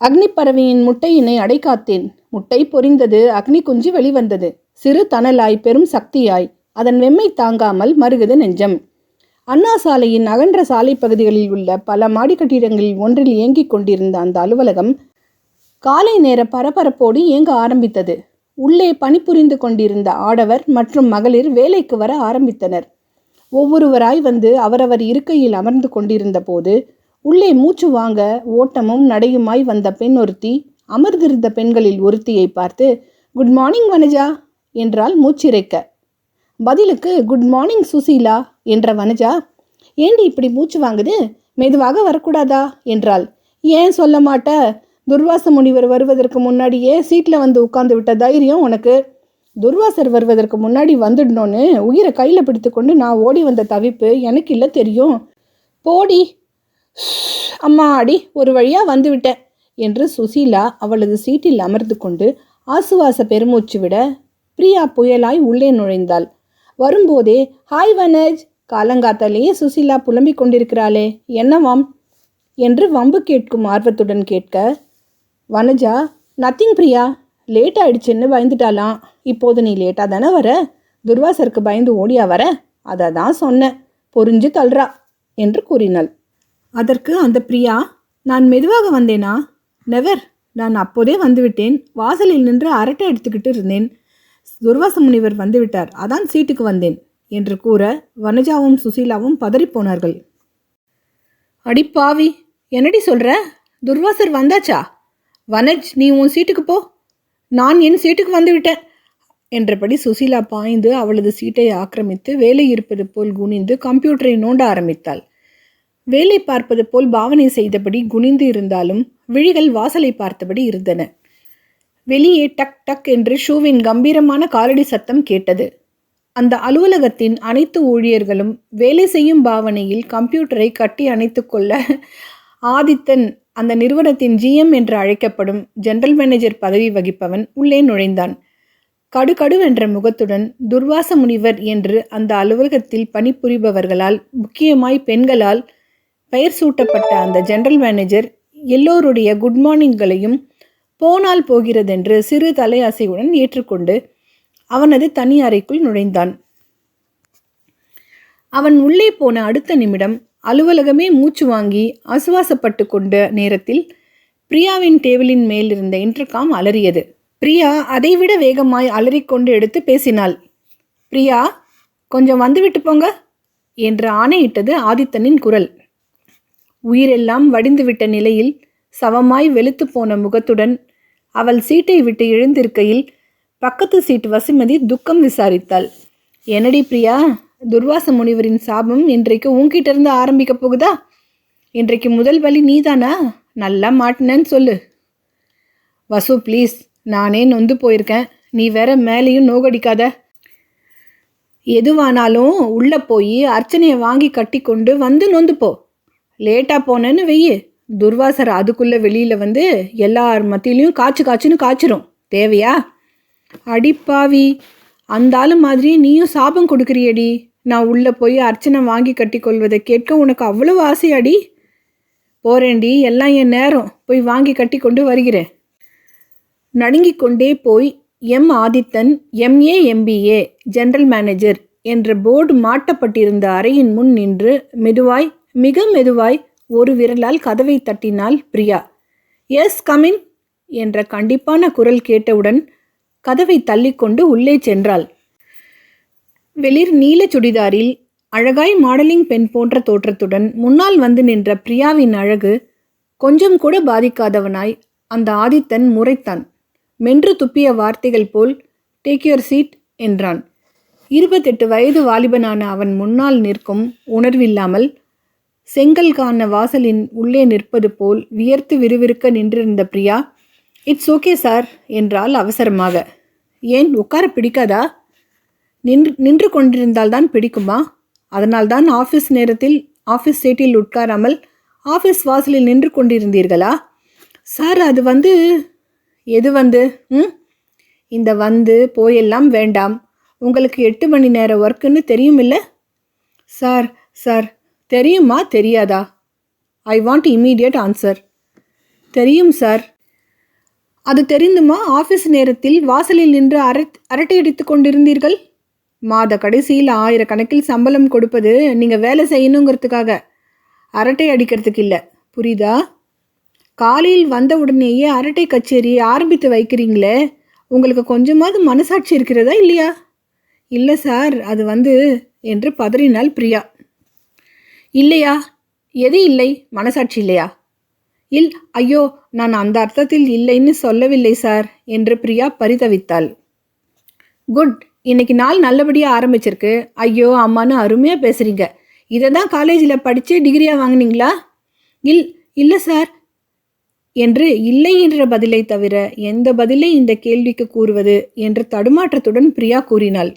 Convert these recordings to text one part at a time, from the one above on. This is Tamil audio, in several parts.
அக்னிப்பறவையின் முட்டையினை அடைக்காத்தேன். முட்டை பொரிந்தது. அக்னி குஞ்சு வெளிவந்தது. சிறு தணலாய் பெரும் சக்தியாய் அதன் வெம்மை தாங்காமல் மறுகுது நெஞ்சம். அண்ணா சாலையின் அகன்ற சாலை பகுதிகளில் உள்ள பல மாடி கட்டிடங்களில் ஒன்றில் இயங்கிக் கொண்டிருந்த அந்த அலுவலகம் காலை நேர பரபரப்போடு இயங்க ஆரம்பித்தது. உள்ளே பணிபுரிந்து கொண்டிருந்த ஆடவர் மற்றும் மகளிர் வேலைக்கு வர ஆரம்பித்தனர். ஒவ்வொருவராய் வந்து அவரவர் இருக்கையில் அமர்ந்து கொண்டிருந்த போது உள்ளே மூச்சு வாங்க ஓட்டமும் நடையுமாய் வந்த பெண் ஒருத்தி அமர்ந்திருந்த பெண்களில் ஒருத்தியை பார்த்து, குட் மார்னிங் வனஜா என்றால் மூச்சிறைக்க. பதிலுக்கு குட் மார்னிங் சுசீலா என்ற வனஜா, ஏண்டி இப்படி மூச்சு வாங்குது, மெதுவாக வரக்கூடாதா என்றாள். ஏன் சொல்ல மாட்ட? துர்வாச முனிவர் வருவதற்கு முன்னாடியே சீட்டில் வந்து உட்கார்ந்து விட்ட தைரியம் உனக்கு. துர்வாசர் வருவதற்கு முன்னாடி வந்துடணும்னு உயிரை கையில் பிடித்து கொண்டு நான் ஓடி வந்த தவிப்பு எனக்கு இல்லை தெரியும். போடி. அம்மா அடி, ஒரு வழியாக வந்துவிட்டேன் என்று சுசீலா அவளது சீட்டில் அமர்ந்து கொண்டு ஆசுவாச பெருமூச்சு விட பிரியா புயலாய் உள்ளே நுழைந்தாள். வரும்போதே ஹாய் வனஜ், காலங்காத்தாலேயே சுசீலா புலம்பிக் கொண்டிருக்கிறாளே, என்னவாம் என்று வம்பு கேட்கும் ஆர்வத்துடன் கேட்க, வனஜா, நத்திங் பிரியா, லேட் ஆயிடுச்சுன்னு பயந்துட்டாலாம். இப்போது நீ லேட்டாக தானே வர, துர்வாசருக்கு பயந்து ஓடியா வர, அதை தான் சொன்னேன், பொறிஞ்சு தள்ளுறா என்று கூறினாள். அதற்கு அந்த பிரியா, நான் மெதுவாக வந்தேனா? நெவர், நான் அப்போதே வந்துவிட்டேன். வாசலில் நின்று அரட்டை எடுத்துக்கிட்டு இருந்தேன். துர்வாச முனிவர் வந்துவிட்டார், அதான் சீட்டுக்கு வந்தேன் என்று கூற வனஜாவும் சுசீலாவும் பதறிப்போனார்கள். அடிப்பாவி, என்னடி சொல்ற? துர்வாசர் வந்தாச்சா? வனஜ், நீ உன் சீட்டுக்கு போ, நான் என் சீட்டுக்கு வந்துவிட்டேன் என்றபடி சுசீலா பாய்ந்து அவளது சீட்டை ஆக்கிரமித்து வேலை இருப்பது போல் குனிந்து கம்ப்யூட்டரை நோண்ட ஆரம்பித்தாள். வேலை பார்ப்பது போல் பாவனை செய்தபடி குனிந்து இருந்தாலும் விழிகள் வாசலை பார்த்தபடி இருந்தன. வெளியே டக் டக் என்று ஷூவின் கம்பீரமான காலடி சத்தம் கேட்டது. அந்த அலுவலகத்தின் அனைத்து ஊழியர்களும் வேலை செய்யும் பாவனையில் கம்ப்யூட்டரை கட்டி அணைத்து கொள்ள ஆதித்தன், அந்த நிறுவனத்தின் GM என்று அழைக்கப்படும் ஜெனரல் மேனேஜர் பதவி வகிப்பவன், உள்ளே நுழைந்தான். கடுகடுவென்ற முகத்துடன் துர்வாச முனிவர் என்று அந்த அலுவலகத்தில் பணிபுரிபவர்களால், முக்கியமாய் பெண்களால் பெயர் சூட்டப்பட்ட அந்த ஜெனரல் மேனேஜர் எல்லோருடைய குட் மார்னிங்களையும் போனால் போகிறதென்று சிறு தலையசையுடன் ஏற்றுக்கொண்டு அவனது தனி அறைக்குள் நுழைந்தான். அவன் உள்ளே போன அடுத்த நிமிடம் அலுவலகமே மூச்சு வாங்கி ஆசுவாசப்பட்டு கொண்ட நேரத்தில் பிரியாவின் டேபிளின் மேல் இருந்த இன்டர்காம் அலறியது. பிரியா அதைவிட வேகமாய் அலறிக்கொண்டு எடுத்து பேசினாள். பிரியா, கொஞ்சம் வந்துவிட்டு போங்க என்று ஆணையிட்டது ஆதித்தனின் குரல். உயிரெல்லாம் வடிந்துவிட்ட நிலையில் சவமாய் வெளுத்து போன முகத்துடன் அவள் சீட்டை விட்டு எழுந்திருக்கையில் பக்கத்து சீட்டு வசுமதி துக்கம் விசாரித்தாள். என்னடி பிரியா, துர்வாச முனிவரின் சாபம் இன்றைக்கு உன்கிட்ட இருந்து ஆரம்பிக்க போகுதா? இன்றைக்கு முதல் வலி நீதானா? நல்லா மாட்டினேன்னு சொல்லு. வசு ப்ளீஸ், நானே நொந்து போயிருக்கேன், நீ வேற மேலேயும் நோகடிக்காத. எதுவானாலும் உள்ளே போய் அர்ச்சனையை வாங்கி கட்டி கொண்டு வந்து நொந்து போ. லேட்டாக போனேன்னு வெய்யு, துர்வாசர் அதுக்குள்ளே வெளியில் வந்து எல்லார் மத்தியிலையும் காய்ச்சுன்னு காய்ச்சிரும். தேவையா? அடிப்பாவி, அந்த ஆளு மாதிரி நீயும் சாபம் கொடுக்குறியடி. நான் உள்ளே போய் அர்ச்சனை வாங்கி கட்டி கொள்வதை கேட்க உனக்கு அவ்வளவு ஆசையாடி? போறேன்டி, எல்லாம் என் நேரம், போய் வாங்கி கட்டி கொண்டு வருகிறேன். நடுங்கிக் கொண்டே போய் Adithan MA MBA general manager என்ற போர்டு மாட்டப்பட்டிருந்த அறையின் முன் நின்று மெதுவாய், மிக மெதுவாய் ஒரு விரலால் கதவை தட்டினாள் பிரியா. எஸ் கமின் என்ற கண்டிப்பான குரல் கேட்டவுடன் கதவை தள்ளிக்கொண்டு உள்ளே சென்றாள். வெளிர் நீல சுடிதாரில் அழகாய் மாடலிங் பெண் போன்ற தோற்றத்துடன் முன்னால் வந்து நின்ற பிரியாவின் அழகு கொஞ்சம் கூட பாதிக்காதவனாய் அந்த ஆதித்தன் முறைத்தான். மென்று துப்பிய வார்த்தைகள் போல் டேக் யுவர் சீட் என்றான். 28 வயது வாலிபனான அவன் முன்னால் நிற்கும் உணர்வில்லாமல் செங்கல் காண வாசலின் உள்ளே நிற்பது போல் வியர்த்து விறுவிறுக்க நின்றிருந்த பிரியா, இட்ஸ் ஓகே சார் என்றால் அவசரமாக. ஏன், உட்கார பிடிக்காதா? நின்று கொண்டிருந்தால்தான் பிடிக்குமா? அதனால்தான் ஆஃபீஸ் நேரத்தில் ஆஃபீஸ் சீட்டில் உட்காராமல் ஆஃபீஸ் வாசலில் நின்று கொண்டிருந்தீர்களா? சார், அது வந்து. எது வந்து? இந்த வந்து போயெல்லாம் வேண்டாம். உங்களுக்கு 8 மணி நேர ஒர்க்குன்னு தெரியுமில்ல? சார் சார் தெரியுமா தெரியாதா? I want immediate answer. தெரியும் சார் அது தெரிந்துமா ஆஃபீஸ் நேரத்தில் வாசலில் நின்று அரட்டை அடித்து கொண்டிருந்தீர்கள்? மாத கடைசியில் 1000 கணக்கில் சம்பளம் கொடுப்பது நீங்கள் வேலை செய்யணுங்கிறதுக்காக, அரட்டை அடிக்கிறதுக்கு இல்லை. புரியுதா? காலையில் வந்த உடனேயே அரட்டை கச்சேரி ஆரம்பித்து வைக்கிறீங்களே, உங்களுக்கு கொஞ்சமாவது மனசாட்சி இருக்கிறதா இல்லையா? இல்லை சார், அது என்று பதறினாள் பிரியா. இல்லையா? எது இல்லை? மனசாட்சி இல்லையா? ஐயோ, நான் அந்த அர்த்தத்தில் இல்லைன்னு சொல்லவில்லை சார் என்று பிரியா பரிதவித்தாள். குட், இன்னைக்கு நாள் நல்லபடியாக ஆரம்பிச்சிருக்கு. ஐயோ அம்மானு அருமையாக பேசுகிறீங்க. இதை தான் காலேஜில் படித்து டிகிரியாக வாங்கினீங்களா? இல்லை சார் என்று இல்லை என்ற பதிலை தவிர எந்த பதிலை இந்த கேள்விக்கு கூறுவது என்று தடுமாற்றத்துடன் பிரியா கூறினாள்.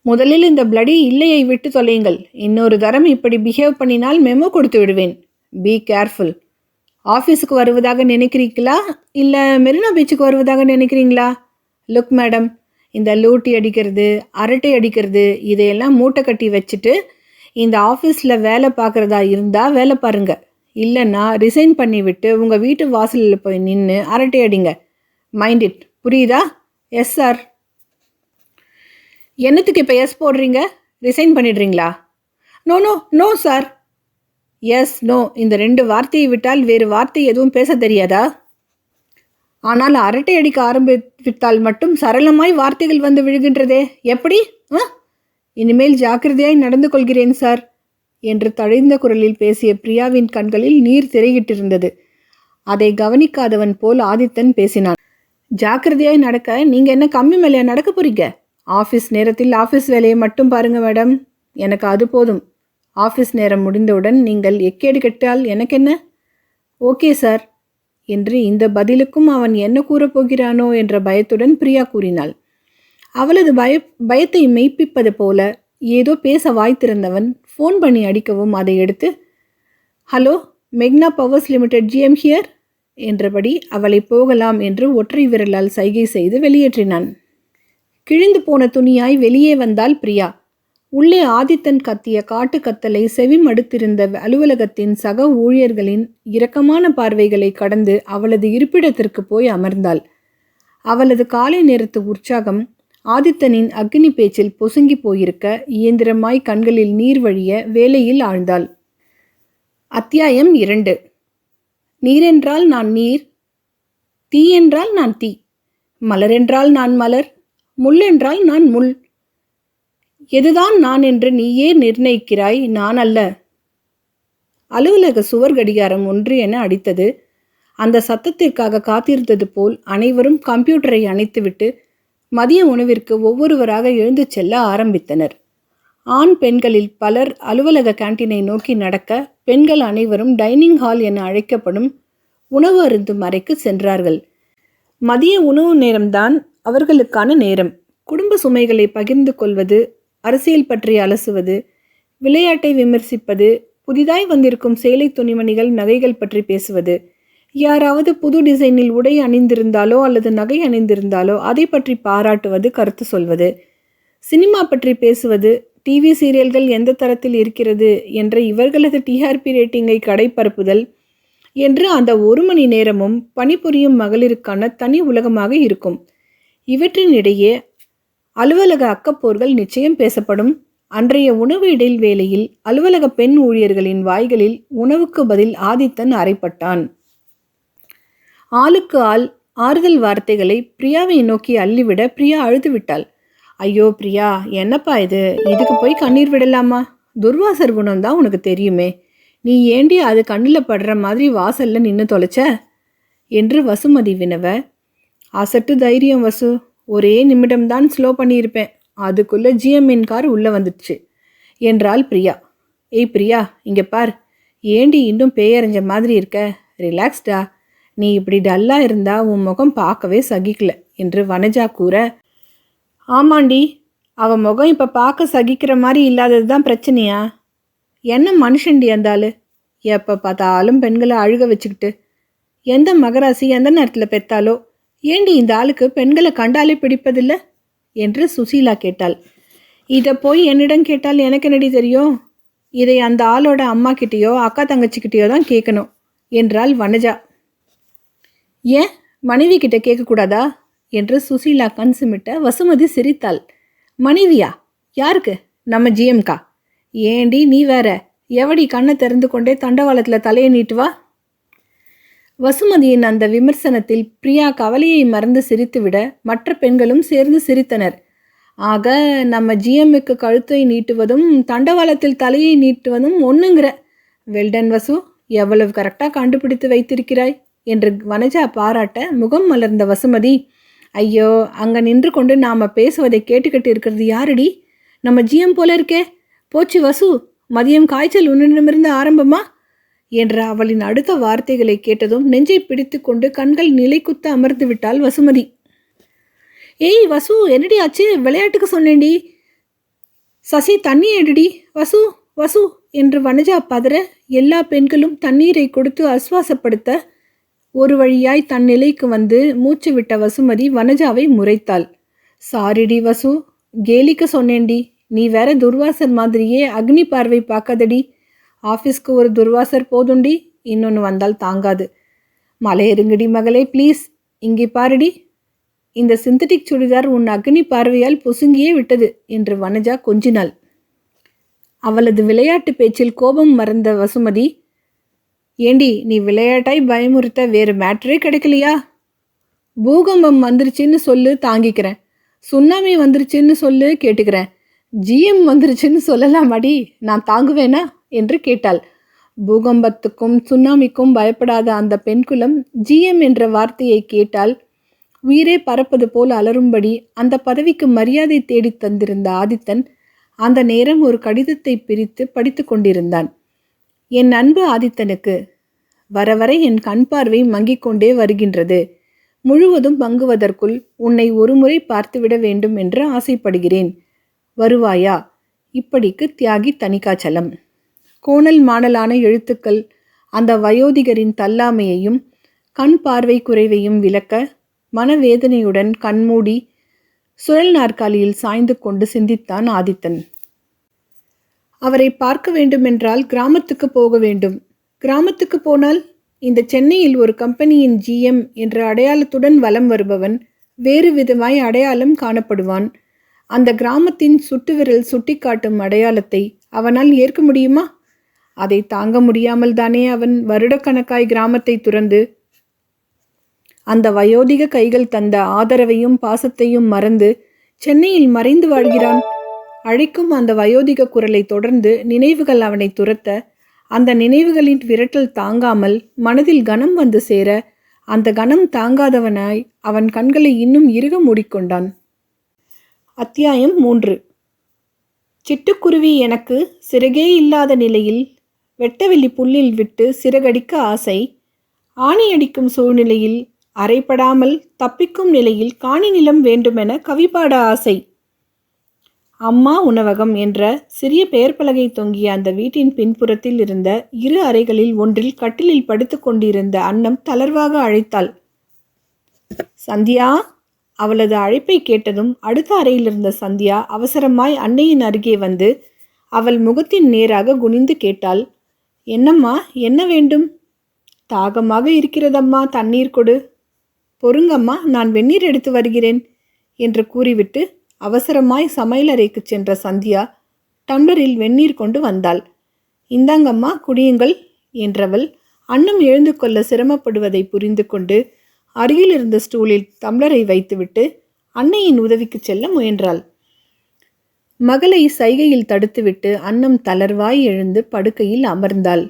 முதலில் இந்த பிளடி இல்லையை விட்டு தொலையுங்கள். இன்னொரு தரம் இப்படி பிஹேவ் பண்ணினால் மெமோ கொடுத்து விடுவேன். Be careful. ஆஃபீஸுக்கு வருவதாக நினைக்கிறீங்களா இல்லை மெரினா பீச்சுக்கு வருவதாக நினைக்கிறீங்களா? லுக் மேடம், இந்த லூட்டி அடிக்கிறது, அரட்டை அடிக்கிறது இதையெல்லாம் மூட்டை கட்டி வச்சுட்டு இந்த ஆஃபீஸில் வேலை பார்க்குறதா இருந்தால் வேலை பாருங்க. இல்லைன்னா ரிசைன் பண்ணிவிட்டு உங்கள் வீட்டு வாசலில் போய் நின்று அரட்டை அடிங்க. Mind it. புரியுதா? Yes sir. என்னத்துக்கு இப்போ எஸ் போடுறீங்க? ரிசைன் பண்ணிடுறீங்களா? No no no sir. Yes no, இந்த 2 வார்த்தையை விட்டால் வேறு வார்த்தை எதுவும் பேச தெரியாதா? ஆனால் அரட்டை அடிக்க ஆரம்பித்தால் மட்டும் சரளமாய் வார்த்தைகள் வந்து விழுகின்றதே, எப்படி? இனிமேல் ஜாக்கிரதையாய் நடந்து கொள்கிறேன் சார் என்று தழைந்த குரலில் பேசிய பிரியாவின் கண்களில் நீர் திரையிட்டிருந்தது. அதை கவனிக்காதவன் போல் ஆதித்தன் பேசினான். ஜாக்கிரதையாய் நடக்க நீங்கள் என்ன கம்மி மேலே நடக்க போறீங்க? ஆஃபீஸ் நேரத்தில் ஆஃபீஸ் வேலையை மட்டும் பாருங்க மேடம், எனக்கு அது போதும். ஆஃபீஸ் நேரம் முடிந்தவுடன் நீங்கள் எக்கேடு கெட்டால் எனக்கு என்ன? ஓகே சார் என்று இந்த பதிலுக்கும் அவன் என்ன கூறப்போகிறானோ என்ற பயத்துடன் பிரியா கூறினாள். அவளது பயத்தை மெய்ப்பிப்பது போல ஏதோ பேச வாய்த்திருந்தவன் ஃபோன் பண்ணி அடிக்கவும் அதை எடுத்து, hello, Magna powers limited GM here என்றபடி அவளை போகலாம் என்று ஒற்றை விரலால் சைகை செய்து வெளியேற்றினான். கிழிந்து போன துணியாய் வெளியே வந்தாள் பிரியா. உள்ளே ஆதித்தன் கத்திய காட்டு கத்தலை செவிமடுத்திருந்த அலுவலகத்தின் சக ஊழியர்களின் இரக்கமான பார்வைகளை கடந்து அவளது இருப்பிடத்திற்கு போய் அமர்ந்தாள். அவளது காலை நேரத்து உற்சாகம் ஆதித்தனின் அக்னி பேச்சில் பொசுங்கி போயிருக்க இயந்திரமாய் கண்களில் நீர் வழிய வேலையில் ஆழ்ந்தாள். அத்தியாயம் 2. நீரென்றால் நான் நீர், தீ என்றால் நான் தீ, மலரென்றால் நான் மலர், முள்ளென்றால் நான் முள். எதுதான் நான் என்று நீயே நிர்ணயிக்கிறாய், நான் அல்ல. அலுவலக சுவர் கடிகாரம் 1 என அடித்தது. அந்த சத்தத்திற்காக காத்திருந்தது போல் அனைவரும் கம்ப்யூட்டரை அணைத்துவிட்டு மதிய உணவிற்கு ஒவ்வொருவராக எழுந்து செல்ல ஆரம்பித்தனர். ஆண் பெண்களில் பலர் அலுவலக கேன்டீனை நோக்கி நடக்க, பெண்கள் அனைவரும் டைனிங் ஹால் என அழைக்கப்படும் உணவு அருந்தும் அறைக்கு சென்றார்கள். மதிய உணவு நேரம்தான் அவர்களுக்கான நேரம். குடும்ப சுமைகளை பகிர்ந்து கொள்வது, அரசியல் பற்றி அலசுவது, விளையாட்டை விமர்சிப்பது, புதிதாய் வந்திருக்கும் சேலை துணிமணிகள் நகைகள் பற்றி பேசுவது, யாராவது புது டிசைனில் உடை அணிந்திருந்தாலோ அல்லது நகை அணிந்திருந்தாலோ அதை பற்றி பாராட்டுவது, கருத்து சொல்வது, சினிமா பற்றி பேசுவது, டிவி சீரியல்கள் எந்த தரத்தில் இருக்கிறது என்ற இவர்களது TRP ரேட்டிங்கை கடைப்பரப்புதல் என்று அந்த 1 மணி நேரமும் பணிபுரியும் மகளிருக்கான தனி உலகமாக இருக்கும். இவற்றினிடையே அலுவலக அக்கப்போர்கள் நிச்சயம் பேசப்படும். அன்றைய உணவு இடைவேளையில் அலுவலக பெண் ஊழியர்களின் வாய்களில் உணவுக்கு பதில் ஆதித்தன் அறைப்பட்டான். ஆளுக்கு ஆள் ஆறுதல் வார்த்தைகளை பிரியாவை நோக்கி அள்ளிவிட பிரியா அழுது விட்டாள். ஐயோ பிரியா, என்னப்பா இது? இதுக்கு போய் கண்ணீர் விடலாமா? துர்வாசர் குணம் தான் உனக்கு தெரியுமே. நீ ஏண்டி அது கண்ணில் படுற மாதிரி வாசல்ல நின்று தொலைச்ச என்று வசுமதி வினவ, அசட்டு தைரியம் வசு, ஒரே நிமிடம்தான் ஸ்லோ பண்ணியிருப்பேன், அதுக்குள்ளே GMN கார் உள்ளே வந்துடுச்சு என்றாள் பிரியா. ஏய் பிரியா, இங்கே பார், ஏண்டி இன்னும் பேயறிஞ்ச மாதிரி இருக்க? ரிலாக்ஸ்டா. நீ இப்படி டல்லாக இருந்தா உன் முகம் பார்க்கவே சகிக்கல என்று வனஜா கூற, ஆமாண்டி, அவன் முகம் இப்போ பார்க்க சகிக்கிற மாதிரி இல்லாதது தான் பிரச்சனையா? என்ன மனுஷன்டி அந்தாள், எப்போ பார்த்தாலும் பெண்களை அழுக வச்சுக்கிட்டு. எந்த மகராசி எந்த நேரத்தில் பெத்தாலோ? ஏண்டி இந்த ஆளுக்கு பெண்களை கண்டாலே பிடிப்பதில்லை என்று சுசீலா கேட்டாள். இதை போய் என்னிடம் கேட்டால் எனக்கு என்னடி தெரியும்? இதை அந்த ஆளோட அம்மா கிட்டேயோ அக்கா தங்கச்சிக்கிட்டேயோ தான் கேட்கணும் என்றாள் வனஜா. ஏன் மனைவி கிட்ட கேட்கக்கூடாதா என்று சுசீலா கண் சிமிட்ட வசுமதி சிரித்தாள். மனைவியா? யாருக்கு? நம்ம ஜிஎம்கா. ஏண்டி நீ வேற, எவடி கண்ணை திறந்து கொண்டே தண்டவாளத்தில் தலையை நீட்டுவா? வசுமதியின் அந்த விமர்சனத்தில் பிரியா கவலையை மறந்து சிரித்துவிட மற்ற பெண்களும் சேர்ந்து சிரித்தனர். ஆக நம்ம ஜிஎம்முக்கு கழுத்தை நீட்டுவதும் தண்டவாளத்தில் தலையை நீட்டுவதும் ஒன்றுங்கிற. வெல்டன் வசு, எவ்வளவு கரெக்டாக கண்டுபிடித்து வைத்திருக்கிறாய் என்று வனஜா பாராட்ட முகம் மலர்ந்த வசுமதி, ஐயோ, அங்கே நின்று கொண்டு நாம் பேசுவதை கேட்டுக்கிட்டு இருக்கிறது யாரடி? நம்ம ஜிஎம் போல இருக்கே. போச்சு வசு, மதியம் காய்ச்சல் உன்னிடமிருந்து ஆரம்பமா என்ற அவளின் அடுத்த வார்த்தைகளை கேட்டதும் நெஞ்சை பிடித்து கொண்டு கண்கள் நிலை குத்த அமர்ந்து விட்டாள் வசுமதி. ஏய் வசு, என்னடி ஆச்சு? விளையாட்டுக்கு சொன்னேன்டி. சசி, தண்ணி எடுடி. வசு வசு என்று வனஜா பதற எல்லா பெண்களும் தண்ணீரை கொடுத்து ஆஸ்வாசப்படுத்த ஒரு வழியாய் தன் நிலைக்கு வந்து மூச்சு விட்ட வசுமதி வனஜாவை முறைத்தாள். சாரிடி வசு, கேலிக்க சொன்னேன்டி. நீ வேற துர்வாசர் மாதிரியே அக்னி பார்வை பார்க்காதடி. ஆஃபீஸ்க்கு ஒரு துர்வாசர் போதுண்டி, இன்னொன்று வந்தால் தாங்காது. மலையேறுங்கடி மகளே, ப்ளீஸ். இங்கே பாருடி, இந்த சிந்தட்டிக் சுடிதார் உன் அக்னி பார்வையால் பொசுங்கியே விட்டது என்று வனஜா கொஞ்சினாள். அவளது விளையாட்டு பேச்சில் கோபம் மறந்த வசுமதி, ஏண்டி நீ விளையாட்டாய் பயமுறுத்த வேறு மேட்டரே கிடைக்கலையா? பூகம்பம் வந்துருச்சுன்னு சொல்லு, தாங்கிக்கிறேன். சுனாமி வந்துருச்சுன்னு சொல்லு, கேட்டுக்கிறேன். ஜிஎம் வந்துருச்சுன்னு சொல்லலாமாடி, நான் தாங்குவேனா என்று கேட்டாள். பூகம்பத்துக்கும் சுனாமிக்கும் பயப்படாத அந்த பெண்குலம் ஜிஎம் என்ற வார்த்தையை கேட்டால் உயிரே பறப்பது போல் அலறும்படி அந்த பதவிக்கு மரியாதை தேடி தந்திருந்த ஆதித்தன் அந்த நேரம் ஒரு கடிதத்தை பிரித்து படித்து கொண்டிருந்தான். என் அன்பு ஆதித்தனுக்கு, வர வர என் கண் பார்வை மங்கிக் கொண்டே வருகின்றது. முழுவதும் மங்குவதற்குள் உன்னை ஒருமுறை பார்த்துவிட வேண்டும் என்று ஆசைப்படுகிறேன். வருவாயா? இப்படிக்கு தியாகி தணிகாச்சலம். கோணல் மாடலான எழுத்துக்கள் அந்த வயோதிகரின் தள்ளாமையையும் கண் பார்வை குறைவையும் விளக்க மனவேதனையுடன் கண்மூடி சுழல் நாற்காலியில் சாய்ந்து கொண்டு சிந்தித்தான் ஆதித்தன். அவரை பார்க்க வேண்டுமென்றால் கிராமத்துக்கு போக வேண்டும். கிராமத்துக்கு போனால் இந்த சென்னையில் ஒரு கம்பெனியின் ஜிஎம் என்ற அடையாளத்துடன் வலம் வருபவன் வேறு விதமாய் அடையாளம் காணப்படுவான். அந்த கிராமத்தின் சுட்டுவிரல் சுட்டிக்காட்டும் அடையாளத்தை அவனால் ஏற்க முடியுமா? அதை தாங்க முடியாமல் தானே அவன் வருடக்கணக்காய் கிராமத்தை துறந்து அந்த வயோதிக கைகள் தந்த ஆதரவையும் பாசத்தையும் மறந்து சென்னையில் மறைந்து வாழ்கிறான். அழைக்கும் அந்த வயோதிக குரலை தொடர்ந்து நினைவுகள் அவனை துரத்த, அந்த நினைவுகளின் விரட்டல் தாங்காமல் மனதில் கனம் வந்து சேர, அந்த கனம் தாங்காதவனாய் அவன் கண்களை இன்னும் இறுக மூடிக்கொண்டான். அத்தியாயம் 3. சிட்டுக்குருவி எனக்கு சிறகே இல்லாத நிலையில் வெட்டவெளி புல்லில் விட்டு சிறகடிக்க ஆசை. ஆணி அடிக்கும் சூழ்நிலையில் அரைப்படாமல் தப்பிக்கும் நிலையில் காணி நிலம் வேண்டுமென கவிபாட ஆசை. அம்மா உணவகம் என்ற சிறிய பெயர் பலகை தொங்கிய அந்த வீட்டின் பின்புறத்தில் இருந்த 2 அறைகளில் ஒன்றில் கட்டிலில் படுத்து கொண்டிருந்த அன்னம் தளர்வாக அழைத்தாள். சந்தியா. அவளது அழைப்பை கேட்டதும் அடுத்த அறையிலிருந்த சந்தியா அவசரமாய் அன்னையின் அருகே வந்து அவள் முகத்தின் நேராக குனிந்து கேட்டாள். என்னம்மா, என்ன வேண்டும்? தாகமாக இருக்கிறதம்மா, தண்ணீர் கொடு. பொறுங்கம்மா, நான் வெந்நீர் எடுத்து வருகிறேன் என்று கூறிவிட்டு அவசரமாய் சமையலறைக்கு சென்ற சந்தியா டம்ளரில் வெந்நீர் கொண்டு வந்தாள். இந்தாங்கம்மா, குடியுங்கள் என்றவள் அன்னம் எழுந்து கொள்ள சிரமப்படுவதை புரிந்து கொண்டு அருகில் இருந்த ஸ்டூலில் டம்ளரை வைத்துவிட்டு அன்னையின் உதவிக்கு செல்ல முயன்றாள். மகளை சைகையில் தடுத்துவிட்டு அன்னம் தளர்வாய் எழுந்து படுக்கையில் அமர்ந்தாள்.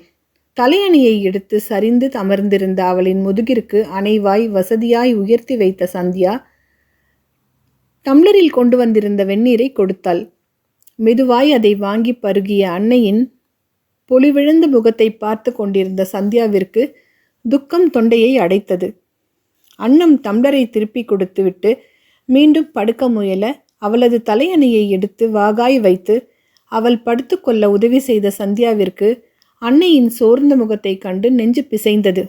தலையணையை எடுத்து சரிந்து அமர்ந்திருந்த அவளின் முதுகிற்கு அணைவாய் வசதியாய் உயர்த்தி வைத்த சந்தியா டம்ளரில் கொண்டு வந்திருந்த வெந்நீரை கொடுத்தாள். மெதுவாய் அதை வாங்கி பருகிய அன்னையின் பொலிவிழந்த முகத்தை பார்த்து கொண்டிருந்த சந்தியாவிற்கு துக்கம் தொண்டையை அடைத்தது. அன்னம் டம்ளரை திருப்பி கொடுத்துவிட்டு மீண்டும் படுக்க முயல அவளது தலையணையை எடுத்து வாகாய் வைத்து அவள் படுத்து கொள்ள உதவி செய்த சந்தியாவிற்கு அன்னையின் சோர்ந்த முகத்தை கண்டு நெஞ்சு பிசைந்தது.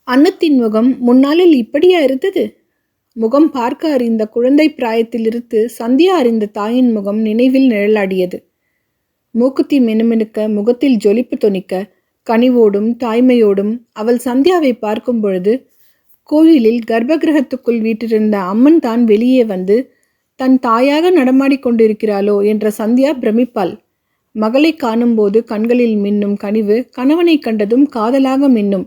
அன்னத்தின் முகம் முன்னாளில் இப்படியா இருந்தது? முகம் பார்க்க அறிந்த குழந்தை பிராயத்திலிருந்து சந்தியா அறிந்த தாயின் முகம் நினைவில் நிழலாடியது. மூக்குத்தி மினுமினுக்க, முகத்தில் ஜொலிப்பு தொனிக்க, கனிவோடும் தாய்மையோடும் அவள் சந்தியாவை பார்க்கும் பொழுது கோயிலில் கர்ப்பகிரகத்துக்குள் வீற்றிருந்த அம்மன் தான் வெளியே வந்து தன் தாயாக நடமாடிக் கொண்டிருக்கிறாளோ என்ற சந்தியா பிரமிப்பாள். மகளை காணும்போது கண்களில் மின்னும் கனிவு கணவனை கண்டதும் காதலாக மின்னும்.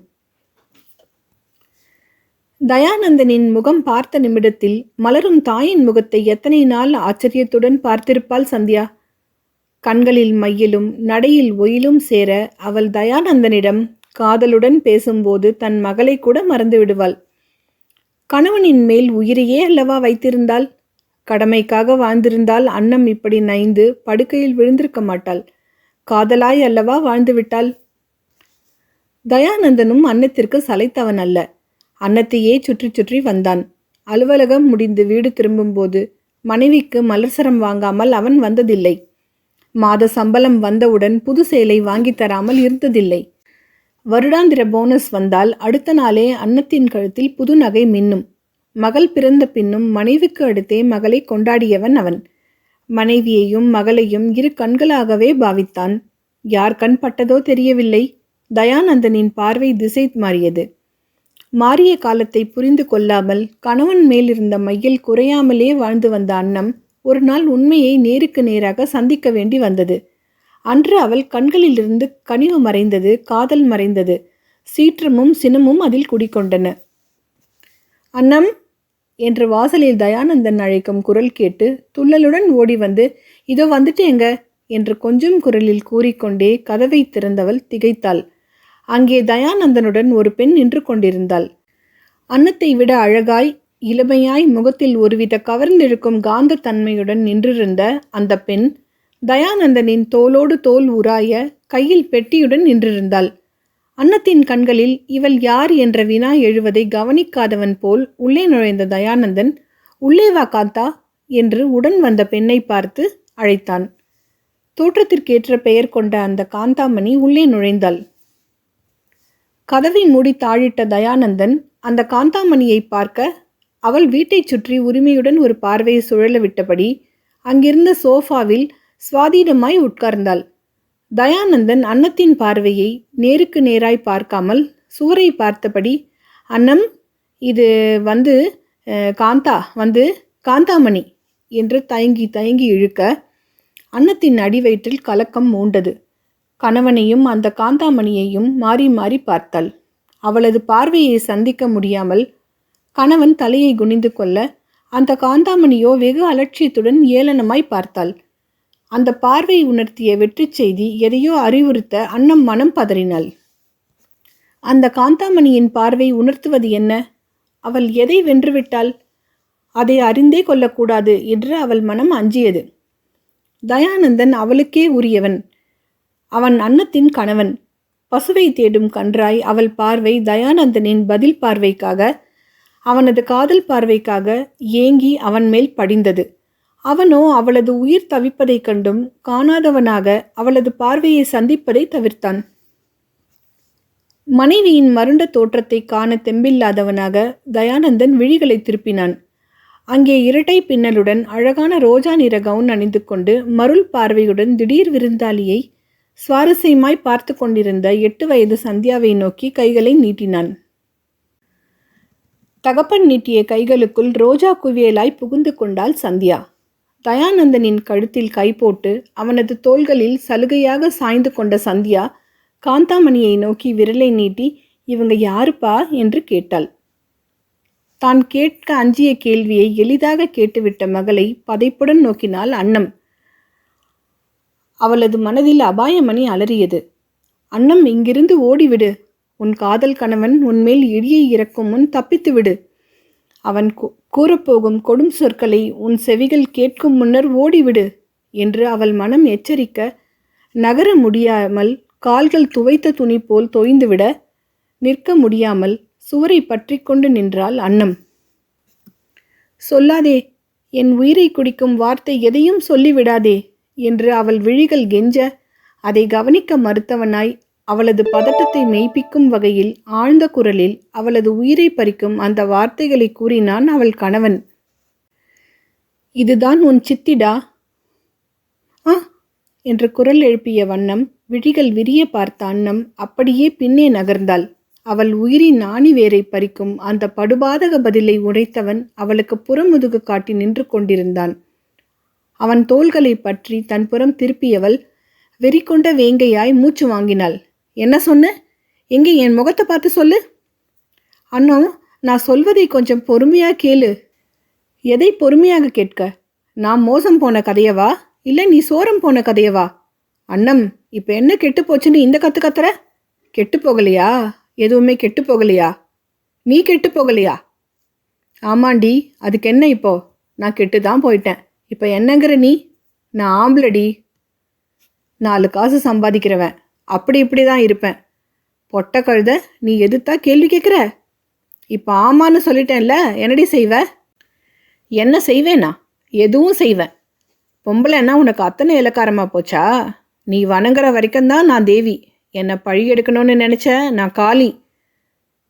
தயானந்தனின் முகம் பார்த்த நிமிடத்தில் மலரும் தாயின் முகத்தை எத்தனை நாள் ஆச்சரியத்துடன் பார்த்திருப்பாள் சந்தியா. கண்களில் மையிலும் நடையில் ஒயிலும் சேர அவள் தயானந்தனிடம் காதலுடன் பேசும்போது தன் மகளை கூட மறந்து விடுவாள். கணவனின் மேல் உயிரையே அல்லவா வைத்திருந்தாள். கடமைக்காக வாழ்ந்திருந்தால் அன்னம் இப்படி நைந்து படுக்கையில் விழுந்திருக்க மாட்டாள். காதலாய் அல்லவா வாழ்ந்துவிட்டாள். தயானந்தனும் அன்னத்திற்கு சளைத்தவன் அல்ல. அன்னத்தையே சுற்றி சுற்றி வந்தான். அலுவலகம் முடிந்து வீடு திரும்பும்போது மனைவிக்கு மலர்சரம் வாங்காமல் அவன் வந்ததில்லை. மாத சம்பளம் வந்தவுடன் புது சேலை வாங்கி தராமல் இருந்ததில்லை. வருடாந்திர போனஸ் வந்தால் அடுத்த நாளே அன்னத்தின் கழுத்தில் புது நகை மின்னும். மகள் பிறந்த பின்னும் மனைவிக்கு அடுத்தே மகளை கொண்டாடியவன் அவன். மனைவியையும் மகளையும் இரு கண்களாகவே பாவித்தான். யார் கண் பட்டதோ தெரியவில்லை. தயானந்தனின் பார்வை திசை மாறியது. மாறிய காலத்தை புரிந்து கொள்ளாமல் கணவன் மேலிருந்த மையில் குறையாமலே வாழ்ந்து வந்த அன்னம் ஒரு நாள் உண்மையை நேருக்கு நேராக சந்திக்க வேண்டி வந்தது. அன்று அவள் கண்களிலிருந்து கனிவு மறைந்தது, காதல் மறைந்தது. சீற்றமும் சினமும் அதில் குடிக்கொண்டன. அன்னம் என்று வாசலில் தயானந்தன் அழைக்கும் குரல் கேட்டு துள்ளலுடன் ஓடி வந்து, இதோ வந்துட்டேங்க என்று கொஞ்சம் குரலில் கூறிக்கொண்டே கதவை திறந்தவள் திகைத்தாள். அங்கே தயானந்தனுடன் ஒரு பெண் நின்று கொண்டிருந்தாள். அன்னத்தை விட அழகாய் இளமையாய் முகத்தில் ஒருவித கவர்ந்திருக்கும் காந்த தன்மையுடன் நின்றிருந்த அந்த பெண் தயானந்தனின் தோளோடு தோல் உராய கையில் பெட்டியுடன் நின்றிருந்தாள். அன்னத்தின் கண்களில் இவள் யார் என்ற வினா எழுவதை கவனிக்காதவன் போல் உள்ளே நுழைந்த தயானந்தன், உள்ளே வா காந்தா என்று உடன் வந்த பெண்ணை பார்த்து அழைத்தான். தோற்றத்திற்கேற்ற பெயர் கொண்ட அந்த காந்தாமணி உள்ளே நுழைந்தாள். கதவை மூடி தாழிட்ட தயானந்தன் அந்த காந்தாமணியை பார்க்க அவள் வீட்டைச் சுற்றி உரிமையுடன் ஒரு பார்வையை சுழல விட்டபடி அங்கிருந்த சோஃபாவில் சுவாதீனமாய் உட்கார்ந்தாள். தயானந்தன் அன்னத்தின் பார்வையை நேருக்கு நேராய் பார்க்காமல் சுவரை பார்த்தபடி, அன்னம், இது வந்து காந்தாமணி என்று தயங்கி தயங்கி இழுக்க அன்னத்தின் அடிவயிற்றில் கலக்கம் மூண்டது. கணவனையும் அந்த காந்தாமணியையும் மாறி மாறி பார்த்தாள். அவளது பார்வையை சந்திக்க முடியாமல் கணவன் தலையை குனிந்து கொள்ள அந்த காந்தாமணியோ வெகு அலட்சியத்துடன் ஏளனமாய் பார்த்தாள். அந்த பார்வை உணர்த்திய வெற்றி செய்தி எதையோ அறிவுறுத்த அன்னம் மனம் பதறினாள். அந்த காந்தாமணியின் பார்வை உணர்த்துவது என்ன? அவள் எதை வென்றுவிட்டாள்? அதை அறிந்தே கொள்ளக்கூடாது என்று அவள் மனம் அஞ்சியது. தயானந்தன் அவளுக்கே உரியவன். அவன் அன்னத்தின் கணவன். பசுவை தேடும் கன்றாய் அவள் பார்வை தயானந்தனின் பதில் பார்வைக்காக, அவனது காதல் பார்வைக்காக ஏங்கி அவன் மேல் படிந்தது. அவனோ அவளது உயிர் தவிப்பதைக் கண்டும் காணாதவனாக அவளது பார்வையை சந்திப்பதை தவிர்த்தான். மனைவியின் மருண்ட தோற்றத்தை காண தெம்பில்லாதவனாக தயானந்தன் விழிகளை திருப்பினான். அங்கே இரட்டை பின்னலுடன் அழகான ரோஜா நிற கவுன் அணிந்து கொண்டு மருள் பார்வையுடன் திடீர் விருந்தாளியை சுவாரஸ்யமாய் பார்த்து கொண்டிருந்த 8 வயது சந்தியாவை நோக்கி கைகளை நீட்டினான். தகப்பன் நீட்டிய கைகளுக்குள் ரோஜா குவியலாய் புகுந்து கொண்டாள் சந்தியா. தயானந்தனின் கழுத்தில் கை போட்டு அவனது தோள்களில் சலுகையாக சாய்ந்து கொண்ட சந்தியா காந்தாமணியை நோக்கி விரலை நீட்டி, இவங்க யாருப்பா என்று கேட்டாள். தான் கேட்க அஞ்சிய கேள்வியை எளிதாக கேட்டுவிட்ட மகளை பதைப்புடன் நோக்கினாள் அன்னம். அவளது மனதில் அபாயமணி அலறியது. அன்னம், இங்கிருந்து ஓடிவிடு. உன் காதல் கணவன் உன்மேல் இடியை இறக்கும் முன் தப்பித்து விடு. அவன் கூறப்போகும் கொடும் சொற்களை உன் செவிகள் கேட்கும் முன்னர் ஓடிவிடு என்று அவள் மனம் எச்சரிக்க, நகர முடியாமல் கால்கள் துவைத்த துணி போல் தோய்ந்துவிட, நிற்க முடியாமல் சுவரை பற்றி கொண்டு நின்றாள் அன்னம். சொல்லாதே, என் உயிரை குடிக்கும் வார்த்தை எதையும் சொல்லிவிடாதே என்று அவள் விழிகள் கெஞ்ச, அதை கவனிக்க மறுத்தவனாய் அவளது பதட்டத்தை மெய்ப்பிக்கும் வகையில் ஆழ்ந்த குரலில் அவளது உயிரை பறிக்கும் அந்த வார்த்தைகளை கூறினான் அவள் கணவன். இதுதான் உன் சித்திடா? ஆ என்று குரல் எழுப்பிய வண்ணம் விழிகள் விரிய பார்த்த அன்னம் அப்படியே பின்னே நகர்ந்தாள். அவள் உயிரின் நாணி வேரை பறிக்கும் அந்த படுபாதக பதிலை உரைத்தவன் அவளுக்கு புறமுதுகு காட்டி நின்று கொண்டிருந்தான். அவன் தோள்களை பற்றி தன் புறம் திருப்பியவள் வெறிகொண்ட வேங்கையாய் மூச்சு வாங்கினாள். என்ன சொன்ன? எங்கே என் முகத்தை பார்த்து சொல்லு. அண்ணோ, நான் சொல்வதை கொஞ்சம் பொறுமையாக கேளு. எதை பொறுமையாக கேட்க? நான் மோசம் போன கதையவா இல்லை நீ சோரம் போன கதையவா? அண்ணம், இப்போ என்ன கெட்டு போச்சுன்னு இந்த கத்துற? கெட்டு போகலையா? எதுவுமே கெட்டு போகலையா? நீ கெட்டு போகலையா? ஆமாண்டி, அதுக்கு என்ன இப்போ? நான் கெட்டு தான் போயிட்டேன். இப்போ என்னங்கிற நீ? நான் ஆம்பளடி, 4 காசு சம்பாதிக்கிறவன், அப்படி இப்படி தான் இருப்பேன். பொட்டை கழுத, நீ எதுத்தா கேள்வி கேட்குற? இப்போ ஆமான்னு சொல்லிட்டேன்ல, என்னடி செய்வ? என்ன செய்வேனா? எதுவும் செய்வேன். பொம்பளைன்னா உனக்கு அத்தனை இலக்காரமாக போச்சா? நீ வணங்குற வரைக்கும் தான் நான் தேவி. என்னை பழி எடுக்கணும்னு நினச்ச நான் காளி.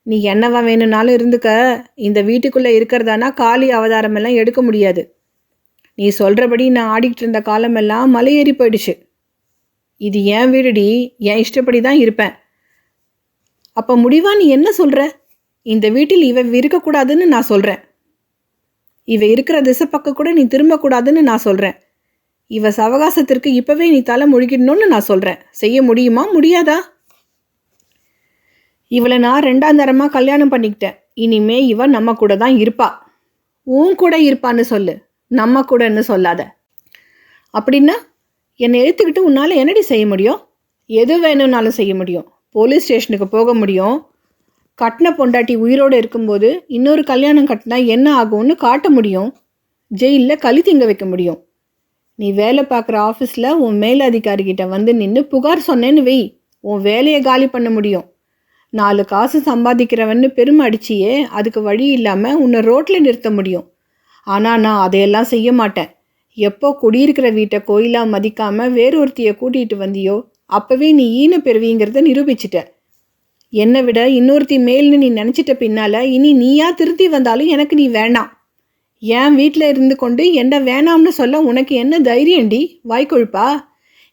நீ என்னவா வேணும்னாலும் இருந்துக்க. இந்த வீட்டுக்குள்ளே இருக்கிறதானா காளி அவதாரமெல்லாம் எடுக்க முடியாது. நீ சொல்கிறபடி நான் ஆடிக்கிட்டு இருந்த காலமெல்லாம் மலையேறி போயிடுச்சு. இது என் வீடுடி, என் இஷ்டப்படி தான் இருப்பேன். அப்போ முடிவா நீ என்ன சொல்கிற? இந்த வீட்டில் இவ இருக்கக்கூடாதுன்னு நான் சொல்கிறேன். இவ இருக்கிற திசை பக்கம் கூட நீ திரும்பக்கூடாதுன்னு நான் சொல்கிறேன். இவ சவகாசத்திற்கு இப்போவே நீ தலை முழுகிடணும்னு நான் சொல்கிறேன். செய்ய முடியுமா முடியாதா? இவளை நான் 2ஆம் தரமாக கல்யாணம் பண்ணிக்கிட்டேன். இனிமே இவ நம்ம கூட தான் இருப்பா. உன் கூட இருப்பான்னு சொல்லு, நம்ம கூடன்னு சொல்லாத. அப்படின்னா என்னை எழுத்துக்கிட்டு உன்னால் என்னடி செய்ய முடியும்? எது வேணும்னாலும் செய்ய முடியும். போலீஸ் ஸ்டேஷனுக்கு போக முடியும். கட்டின பொண்டாட்டி உயிரோடு இருக்கும்போது இன்னொரு கல்யாணம் கட்டினா என்ன ஆகும்னு காட்ட முடியும். ஜெயிலில் களி திங்க வைக்க முடியும். நீ வேலை பார்க்குற ஆஃபீஸில் உன் மேலதிகாரிகிட்ட வந்து நின்று புகார் சொன்னேன்னு வெய், உன் வேலையை காலி பண்ண முடியும். 4 காசு சம்பாதிக்கிறவன்னு பெருமை அடிச்சியே, அதுக்கு வழி இல்லாமல் உன்னை ரோட்டில் நிறுத்த முடியும். ஆனால் நான் அதையெல்லாம் செய்ய மாட்டேன். எப்போ குடியிருக்கிற வீட்டை கோயிலாக மதிக்காமல் வேறொருத்தியை கூட்டிகிட்டு வந்தியோ அப்போவே நீ ஈன பெறுவீங்கிறத நிரூபிச்சிட்ட. என்னை விட இன்னொருத்தி மேல்னு நீ நினச்சிட்ட பின்னால் இனி நீயா திருத்தி வந்தாலும் எனக்கு நீ வேண்டாம். என் வீட்டில் இருந்து கொண்டு என்ன வேணாம்னு சொல்ல உனக்கு என்ன தைரியண்டி? வாய்க்கொழுப்பா?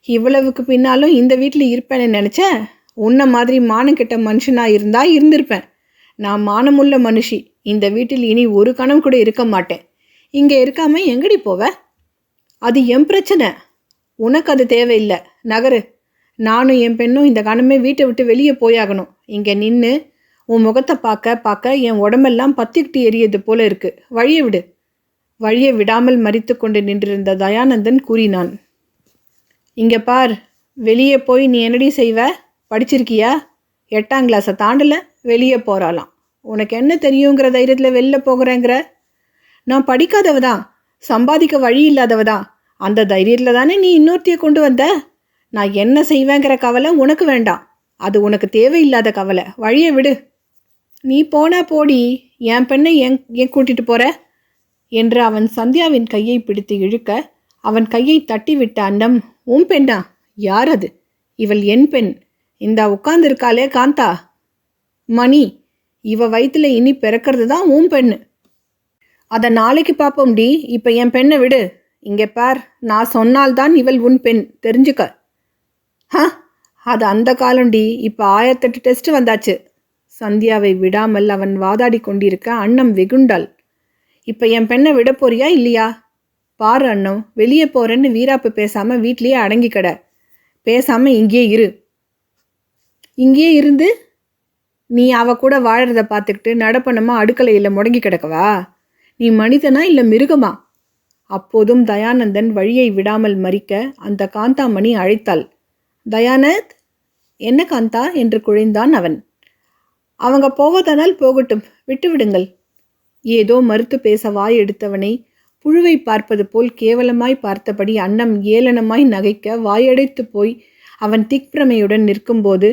இவ்வளவுக்கு பின்னாலும் இந்த வீட்டில் இருப்பேன்னு நினச்சேன். உன்னை மாதிரி மானம் கெட்ட மனுஷனாக இருந்தால் இருந்திருப்பேன். நான் மானமுள்ள மனுஷி. இந்த வீட்டில் இனி ஒரு கணம் கூட இருக்க மாட்டேன். இங்கே இருக்காம எங்கடி போவ? அது என் பிரச்சனை. உனக்கு அது தேவையில்லை. நகரு. நானும் என் பெண்ணும் இந்த கணமே வீட்டை விட்டு வெளியே போயாகணும். இங்கே நின்று உன் முகத்தை பார்க்க பார்க்க என் உடம்பெல்லாம் பத்திக்கிட்டு எரியது போல இருக்கு. வழியை விடு. வழியை விடாமல் மறித்து கொண்டு நின்றிருந்த தயானந்தன் கூறினான். இங்கே பார், வெளியே போய் நீ என்னடி செய்வ? படிச்சிருக்கியா? 8ஆம் கிளாஸை தாண்டல, வெளியே போகிறாளாம். உனக்கு என்ன தெரியுங்கிற தைரியத்தில் வெளில போகிறேங்கிற? நான் படிக்காதவ தான், சம்பாதிக்க வழி இல்லாதவ தான். அந்த தைரியத்தில் தானே நீ இன்னொருத்தியை கொண்டு வந்த. நான் என்ன செய்வேங்கிற கவலை உனக்கு வேண்டாம். அது உனக்கு தேவையில்லாத கவலை. வழியை விடு. நீ போனா போடி, என் பெண்ணை ஏன் கூட்டிகிட்டு போகிற என்று அவன் சந்தியாவின் கையை பிடித்து இழுக்க, அவன் கையை தட்டிவிட்ட அன்னம், உன் பெண்ணா? யார் அது? இவள் என் பெண். இந்த உட்கார்ந்துருக்காளே காந்தா, மணி, இவ வயிற்றுல இனி பிறக்கிறது தான் உன் பெண்ணு. அதை நாளைக்கு பார்ப்போம்டி. இப்போ என் பெண்ணை விடு. இங்கே பார், நான் சொன்னால்தான் இவள் உன் பெண், தெரிஞ்சுக்க. அது அந்த காலம்டி. இப்போ 1008 டெஸ்ட் வந்தாச்சு. சந்தியாவை விடாமல் அவன் வாதாடி கொண்டிருக்க அன்னம் வெகுண்டாள். இப்போ என் பெண்ணை விட போறியா இல்லையா? பாரு அண்ணம், வெளியே போகிறேன்னு வீராப்பு பேசாமல் வீட்லேயே அடங்கி கிட. பேசாமல் இங்கேயே இரு. இங்கேயே இருந்து நீ அவ கூட வாழறத பார்த்துக்கிட்டு நடப்பணமாக அடுக்கலையில் முடங்கி கிடக்கவா? நீ மனிதனா இல்லை மிருகமா? அப்போதும் தயானந்தன் வழியை விடாமல் மறிக்க அந்த காந்தாமணி அழைத்தாள். தயானந்த். என்ன காந்தா என்று குழைந்தான் அவன். அவங்க போவதனால் போகட்டும், விட்டுவிடுங்கள். ஏதோ மறுத்து பேச வாய் எடுத்தவனை புழுவை பார்ப்பது போல் கேவலமாய் பார்த்தபடி அன்னம் ஏளனமாய் நகைக்க வாயடைத்து போய் அவன் திக்பிரமையுடன் நிற்கும்போது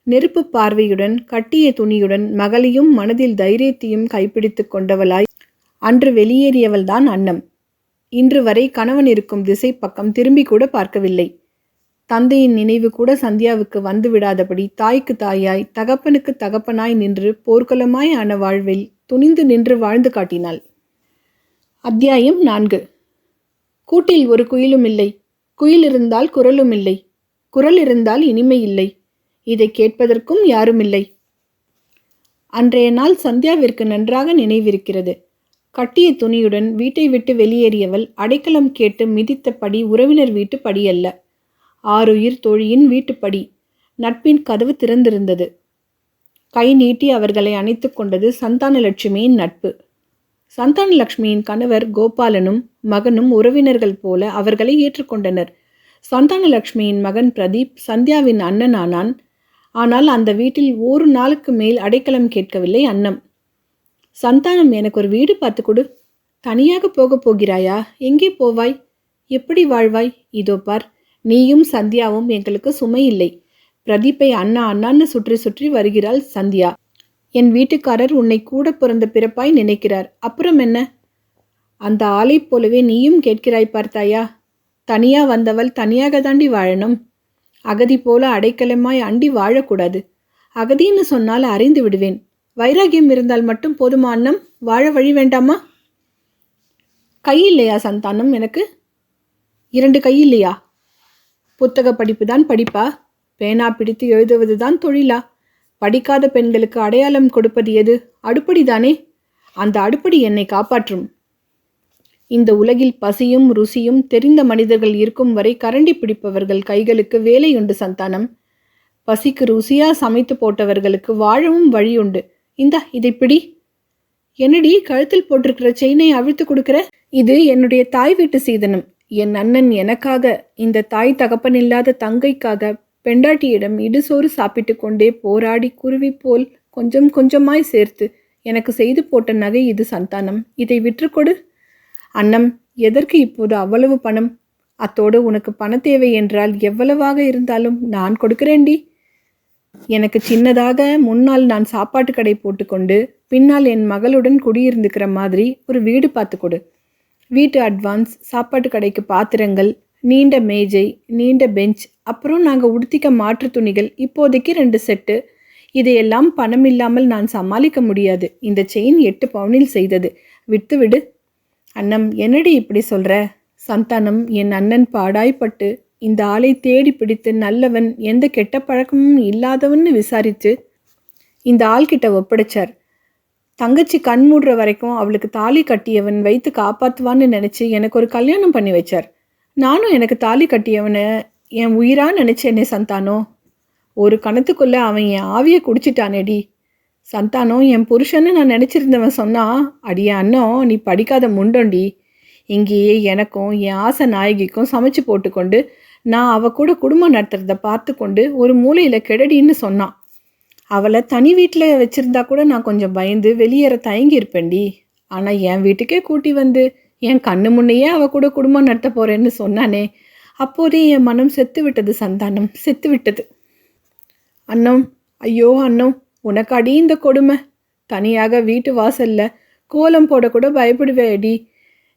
நெருப்பு பார்வையுடன் கட்டிய துணியுடன் மகளையும் மனதில் தைரியத்தையும் கைப்பிடித்து கொண்டவளாய் அன்று வெளியேறியவள்தான் அன்னம். இன்று வரை கணவன் இருக்கும் திசை பக்கம் திரும்பி கூட பார்க்கவில்லை. தந்தையின் நினைவு கூட சந்தியாவுக்கு வந்து விடாதபடி தாய்க்கு தாயாய் தகப்பனுக்கு தகப்பனாய் நின்று போர்க்களமாய் ஆன வாழ்வில் துணிந்து நின்று வாழ்ந்து காட்டினாள். அத்தியாயம் 4. கூட்டில் ஒரு குயிலும் இல்லை. குயில் இருந்தால் குரலும் இல்லை. குரல் இருந்தால் இனிமை இல்லை. இதை கேட்பதற்கும் யாரும் இல்லை. அன்றைய நாள் சந்தியாவிற்கு நன்றாக நினைவிருக்கிறது. கட்டிய துணியுடன் வீட்டை விட்டு வெளியேறியவள் அடைக்கலம் கேட்டு மிதித்த படி உறவினர் வீட்டு படியல்ல, ஆருயிர் தோழியின் வீட்டுப்படி. நட்பின் கதவு திறந்திருந்தது. கை நீட்டி அவர்களை அணைத்து கொண்டது சந்தானலட்சுமியின் நட்பு. சந்தானலட்சுமியின் கணவர் கோபாலனும் மகனும் உறவினர்கள் போல அவர்களை ஏற்றுக்கொண்டனர். சந்தானலட்சுமியின் மகன் பிரதீப் சந்தியாவின் அண்ணனானான். ஆனால் அந்த வீட்டில் ஒரு நாளுக்கு மேல் அடைக்கலம் கேட்கவில்லை அன்னம். சந்தானம், எனக்கு ஒரு வீடு பார்த்து கொடு. தனியாக போகப் போகிறாயா? எங்கே போவாய்? எப்படி வாழ்வாய்? இதோ பார், நீயும் சந்தியாவும் எங்களுக்கு சுமை இல்லை. பிரதீப்பை அண்ணா அண்ணான்னு சுற்றி சுற்றி வருகிறாள் சந்தியா. என் வீட்டுக்காரர் உன்னை கூட பிறந்த பிறப்பாய் நினைக்கிறார். அப்புறம் என்ன? அந்த ஆளைப் போலவே நீயும் கேட்கிறாய் பார்த்தாயா? தனியா வந்தவள் தனியாக தாண்டி வாழணும். அகதி போல அடைக்கலமாய் அண்டி வாழக்கூடாது. அகதின்னு சொன்னால் அறிந்து விடுவேன். வைராகியம் இருந்தால் மட்டும் போதுமா அண்ணம்? வாழ வழி வேண்டாமா? கை இல்லையா சந்தானம் எனக்கு? 2 கை இல்லையா? புத்தக படிப்பு தான் படிப்பா? பேனா பிடித்து எழுதுவது தான் தொழிலா? படிக்காத பெண்களுக்கு அடையாளம் கொடுப்பது எது? அடுப்படிதானே. அந்த அடுப்படி என்னை காப்பாற்றும். இந்த உலகில் பசியும் ருசியும் தெரிந்த மனிதர்கள் இருக்கும் வரை கரண்டி பிடிப்பவர்கள் கைகளுக்கு வேலையுண்டு சந்தானம். பசிக்கு ருசியா சமைத்து போட்டவர்களுக்கு வாழவும் வழியுண்டு. இந்தா இதை பிடி. என்னடி கழுத்தில் போட்டிருக்கிற செயினை அவிழ்த்து கொடுக்கிற? இது என்னுடைய தாய் வீட்டு சீதனம். என் அண்ணன் எனக்காக, இந்த தாய் தகப்பன் இல்லாத தங்கைக்காக பெண்டாட்டியிடம் இடுசோறு சாப்பிட்டு கொண்டே போராடி குருவி போல் கொஞ்சம் கொஞ்சமாய் சேர்த்து எனக்கு செய்து போட்ட நகை இது சந்தானம். இதை விற்றுக்கொடு. அண்ணம், எதற்கு இப்போது அவ்வளவு பணம்? அத்தோடு உனக்கு பண தேவை என்றால் எவ்வளவாக இருந்தாலும் நான் கொடுக்கிறேன்டி. எனக்கு சின்னதாக முன்னால் நான் சாப்பாட்டு கடை போட்டுக்கொண்டு பின்னால் என் மகளுடன் குடியிருந்துக்கிற மாதிரி ஒரு வீடு பார்த்து கொடு. வீட்டு அட்வான்ஸ், சாப்பாட்டு கடைக்கு பாத்திரங்கள், நீண்ட மேஜை, நீண்ட பெஞ்ச், அப்புறம் நாங்கள் உடுத்திக்க மாற்று துணிகள், இப்போதைக்கு 2 செட்டு. இதையெல்லாம் பணம் இல்லாமல் நான் சமாளிக்க முடியாது. இந்த செயின் 8 பவுனில் செய்தது. விட்டு விடு. அண்ணம், என்னடி இப்படி சொல்கிற? சந்தானம், என் அண்ணன் பாடாய்பட்டு இந்த ஆளை தேடி பிடித்து நல்லவன், எந்த கெட்ட பழக்கமும் இல்லாதவன்னு விசாரித்து இந்த ஆள்கிட்ட ஒப்படைச்சார். தங்கச்சி கண் மூடுற வரைக்கும் அவளுக்கு தாலி கட்டியவன் வைத்து காப்பாற்றுவான்னு நினச்சி எனக்கு ஒரு கல்யாணம் பண்ணி வச்சார். நானும் எனக்கு தாலி கட்டியவனை என் உயிராக நினச்சேனே சந்தானோ. ஒரு கணத்துக்குள்ளே அவன் என் ஆவியை குடிச்சிட்டானேடி. சந்தானம், என் புருஷன்னு நான் நினச்சிருந்தவன் சொன்னான், அடியே அண்ணோ, நீ படிக்காத முண்டோண்டி. இங்கேயே எனக்கும் என் ஆசை நாயகிக்கும் சமைச்சு போட்டுக்கொண்டு நான் அவ கூட குடும்பம் நடத்துறத பார்த்து கொண்டு ஒரு மூலையில் கெடடின்னு சொன்னான். அவளை தனி வீட்டில் வச்சுருந்தா கூட நான் கொஞ்சம் பயந்து வெளியேற தயங்கி இருப்பேன்டி. ஆனால் என் வீட்டுக்கே கூட்டி வந்து என் கண்ணு முன்னையே அவ கூட குடும்பம் நடத்த போகிறேன்னு சொன்னானே, அப்போதே என் மனம் செத்து விட்டது சந்தானம், செத்து விட்டது. அண்ணம், ஐயோ அண்ணம், உனக்கு அடி இந்த கொடுமை. தனியாக வீட்டு வாசல்ல கோலம் போடக்கூட பயப்படுவேடி.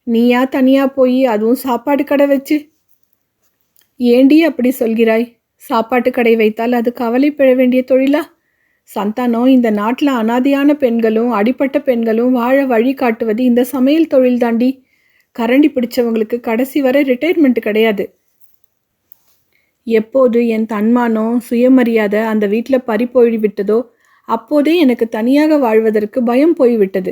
நீயா தனியாக போய் அதுவும் சாப்பாடு கடை வச்சு? ஏண்டி அப்படி சொல்கிறாய்? சாப்பாட்டு கடை வைத்தால் அது கவலைப்பட வேண்டிய தொழிலா? சந்தானம், இந்த நாட்டில் அனாதையான பெண்களும் அடிப்பட்ட பெண்களும் வாழ வழி காட்டுவது இந்த சமையல் தொழில் தாண்டி. கரண்டி பிடிச்சவங்களுக்கு கடைசி வரை ரிட்டையர்மெண்ட் கிடையாது. எப்போது என் தன்மானம் சுயமரியாதை அந்த வீட்டில் பறி போய்விட்டதோ அப்போதே எனக்கு தனியாக வாழ்வதற்கு பயம் போய்விட்டது.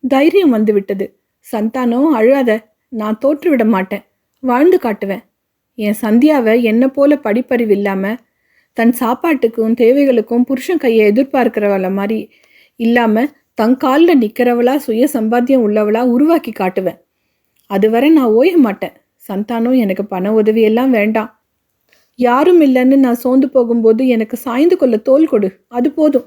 தைரியம் வந்து விட்டது. சந்தானம், அழாத. நான் தோற்றுவிட மாட்டேன். வாழ்ந்து காட்டுவேன். என் சந்தியாவை என்ன போல படிப்பறிவு இல்லாமல் தன் சாப்பாட்டுக்கும் தேவைகளுக்கும் புருஷன் கையை எதிர்பார்க்கிறவள மாதிரி இல்லாமல் தன் காலில் நிற்கிறவளா சுய சம்பாத்தியம் உள்ளவளா உருவாக்கி காட்டுவேன். அதுவரை நான் ஓய மாட்டேன். சந்தானம், எனக்கு பண உதவியெல்லாம் வேண்டாம். யாரும் இல்லைன்னு நான் சோர்ந்து போகும்போது எனக்கு சாய்ந்து கொள்ள தோள் கொடு, அது போதும்.